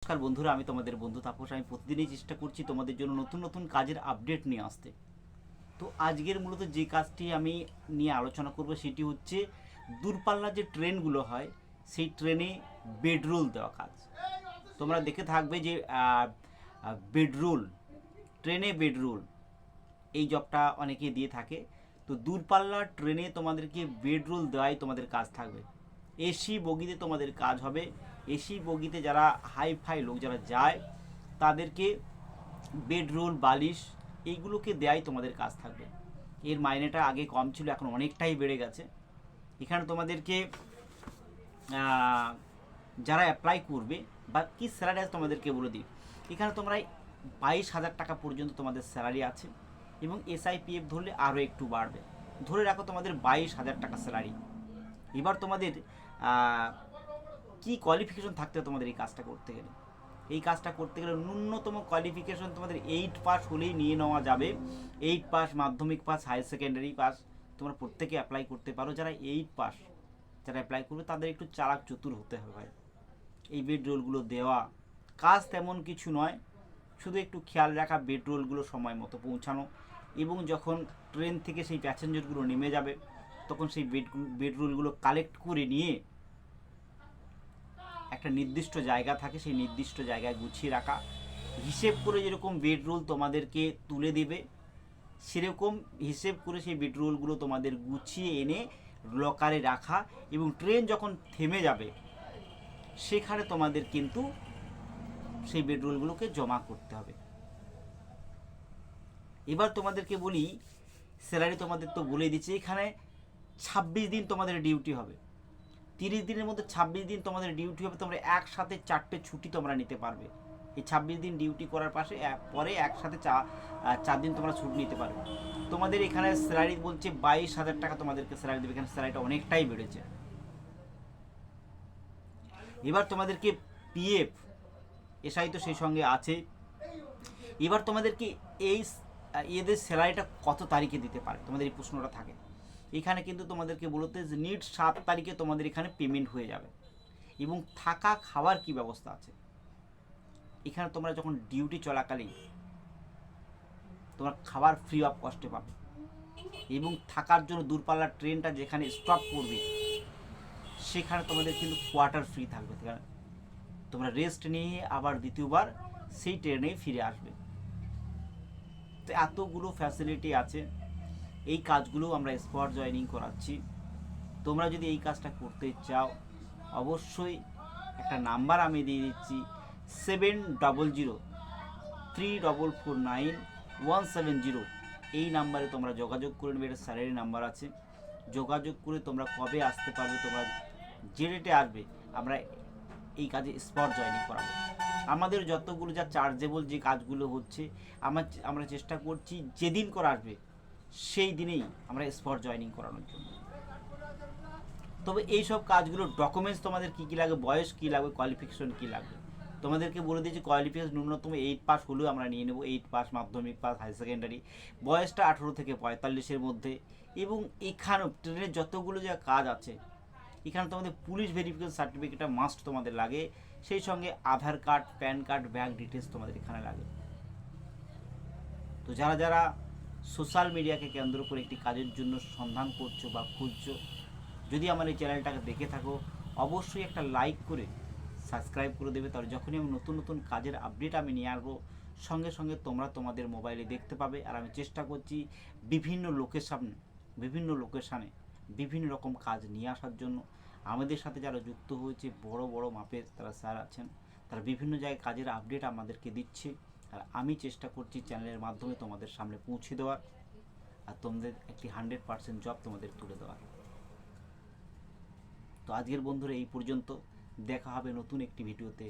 নমস্কার বন্ধুরা, আমি তোমাদের বন্ধু তাপস। আমি প্রতিদিনই চেষ্টা করছি তোমাদের জন্য নতুন নতুন কাজের আপডেট নিয়ে আসতে। তো আজকের মূলত যে কাজটি আমি নিয়ে আলোচনা করব সেটি হচ্ছে দূরপাল্লার যে ট্রেনগুলো হয় সেই ট্রেনে বেডরোল দেওয়া কাজ। তোমরা দেখে থাকবে যে বেডরোল, ট্রেনে বেডরোল, এই জবটা অনেকে দিয়ে থাকে। তো দূরপাল্লার ট্রেনে তোমাদেরকে বেডরোল দেওয়াই তোমাদের কাজ থাকবে। এসি বগিতে তোমাদের কাজ হবে। এসি বগিতে যারা হাই ফাই লোক যারা যায় তাদেরকে বেডরোল, বালিশ এইগুলোকে দেয়াই তোমাদের কাজ থাকবে। এর মাইনেটা আগে কম ছিল, এখন অনেকটাই বেড়ে গেছে। এখানে তোমাদেরকে যারা অ্যাপ্লাই করবে বা কী স্যালারি আছে তোমাদেরকে বলে দিই। এখানে তোমরা 22,000 টাকা পর্যন্ত তোমাদের স্যালারি আছে এবং SIPF ধরলে আরও একটু বাড়বে। ধরে রাখো তোমাদের 22,000 টাকা স্যালারি। এবার তোমাদের কি কোয়ালিফিকেশন থাকতে হবে তোমাদের এই কাজটা করতে গেলে? এই কাজটা করতে গেলে ন্যূনতম কোয়ালিফিকেশন তোমাদের 8 পাস হলেই নিয়ে নেওয়া যাবে। 8 পাস, মাধ্যমিক পাস, হায়ার সেকেন্ডারি পাস, তোমরা প্রত্যেকে অ্যাপ্লাই করতে পারো। যারা 8 পাস যারা অ্যাপ্লাই করবে তাদের একটু চালাক চতুর হতে হবে। এই বেড রোলগুলো দেওয়া কাজ তেমন কিছু নয়, শুধু একটু খেয়াল রাখা বেড রোলগুলো সময় মতো পৌঁছানো, এবং যখন ট্রেন থেকে সেই প্যাসেঞ্জারগুলো নেমে যাবে তখন সেই বেড রোলগুলো কালেক্ট করে নিয়ে একটা নির্দিষ্ট জায়গা থাকে, সেই নির্দিষ্ট জায়গায় গুছিয়ে রাখা। হিসেব করে যেরকম বেডরোল তোমাদেরকে তুলে দেবে সেরকম হিসেব করে সেই বেডরোলগুলো তোমাদের গুছিয়ে এনে লকারে রাখা, এবং ট্রেন যখন থেমে যাবে সেখানে তোমাদের কিন্তু সেই বেডরোলগুলোকে জমা করতে হবে। এবার তোমাদেরকে বলি, স্যালারি তোমাদের তো বলে দিচ্ছি। এখানে 26 দিন তোমাদের ডিউটি হবে। 30 দিনের মধ্যে 26 দিন তোমাদের ডিউটি হবে। তোমরা একসাথে 4টে ছুটি তোমরা নিতে পারবে। এই 26 দিন ডিউটি করার পরে একসাথে 4 দিন তোমরা ছুটি নিতে পারবে। তোমাদের এখানে স্যালারি বলছে 22,000 টাকা তোমাদেরকে স্যালারি দেবে। এখানে স্যালারিটা অনেকটাই বেড়েছে। এবার তোমাদেরকে PF, SI তো সেই সঙ্গে আছে। এবার তোমাদেরকে এই এদের স্যালারিটা কত তারিখে দিতে পারে, তোমাদের এই প্রশ্নটা থাকে। এখানে কিন্তু তোমাদেরকে বলতে যে নিট 7 তারিখে তোমাদের এখানে পেমেন্ট হয়ে যাবে। এবং থাকা খাওয়ার কি ব্যবস্থা আছে, এখানে তোমরা যখন ডিউটি চলাকালীন তোমার খাবার ফ্রি অফ কস্টে পাবে, এবং থাকার জন্য দূরপাল্লার ট্রেনটা যেখানে স্টপ করবে সেখানে তোমাদের কিন্তু কোয়ার্টার ফ্রি থাকবে। তোমরা রেস্ট নিয়ে আবার দ্বিতীয়বার সেই ট্রেনেই ফিরে আসবে। তো এতগুলো ফ্যাসিলিটি আছে। এই কাজগুলো আমরা স্পট জয়েনিং করাচ্ছি। তোমরা যদি এই কাজটা করতে চাও অবশ্যই একটা নাম্বার আমি দিয়ে দিচ্ছি, 70003449 170। এই নাম্বারে তোমরা যোগাযোগ করে নেবে। এটা স্যালারি নাম্বার আছে। যোগাযোগ করে তোমরা কবে আসতে পারবে, তোমরা যে ডেটে আসবে আমরা এই কাজে স্পট জয়েনিং করাবো। আমাদের যতগুলো যা চার্জেবল যে কাজগুলো হচ্ছে আমরা চেষ্টা করছি যেদিন করে আসবে সেই দিনেই আমরা স্পট জয়েনিং করানোর জন্য। তবে এই সব কাজগুলোর ডকুমেন্টস তোমাদের কী কী লাগবে, বয়স কী লাগবে, কোয়ালিফিকেশন কী লাগবে তোমাদেরকে বলে দিয়েছি। কোয়ালিফিকেশন ন্যূনতম 8 পাস হলেও আমরা নিয়ে নেব। 8 পাস, মাধ্যমিক পাস, হায়ার সেকেন্ডারি। বয়সটা 18 থেকে 45-এর মধ্যে। এবং এখানেও ট্রেনের যতগুলো যা কাজ আছে এখানে তোমাদের পুলিশ ভেরিফিকেশন সার্টিফিকেটটা মাস্ট তোমাদের লাগে। সেই সঙ্গে Aadhaar card, PAN card, bank details তোমাদের এখানে লাগে। তো যারা যারা সোশ্যাল মিডিয়াকে কেন্দ্র করে একটি কাজের জন্য সন্ধান করছো বা খুঁজছো, যদি আমার এই চ্যানেলটাকে দেখে থাকো অবশ্যই একটা লাইক করে সাবস্ক্রাইব করে দেবে। তাহলে যখনই আমি নতুন নতুন কাজের আপডেট আমি নিয়ে আসবো সঙ্গে সঙ্গে তোমরা তোমাদের মোবাইলে দেখতে পাবে। আর আমি চেষ্টা করছি বিভিন্ন লোকেশানে বিভিন্ন রকম কাজ নিয়ে আসার জন্য। আমাদের সাথে যারা যুক্ত হয়েছে বড় বড় মাপের তারা স্যার আছেন, তারা বিভিন্ন জায়গায় কাজের আপডেট আমাদেরকে দিচ্ছে। আর আমি চেষ্টা করছি চ্যানেলের মাধ্যমে তোমাদের সামনে পৌঁছে দেওয়ার, আর তোমাদের একটি 100% জব তোমাদের তুলে দেওয়ার। তো আজকের বন্ধুরা এই পর্যন্ত। দেখা হবে নতুন একটি ভিডিওতে।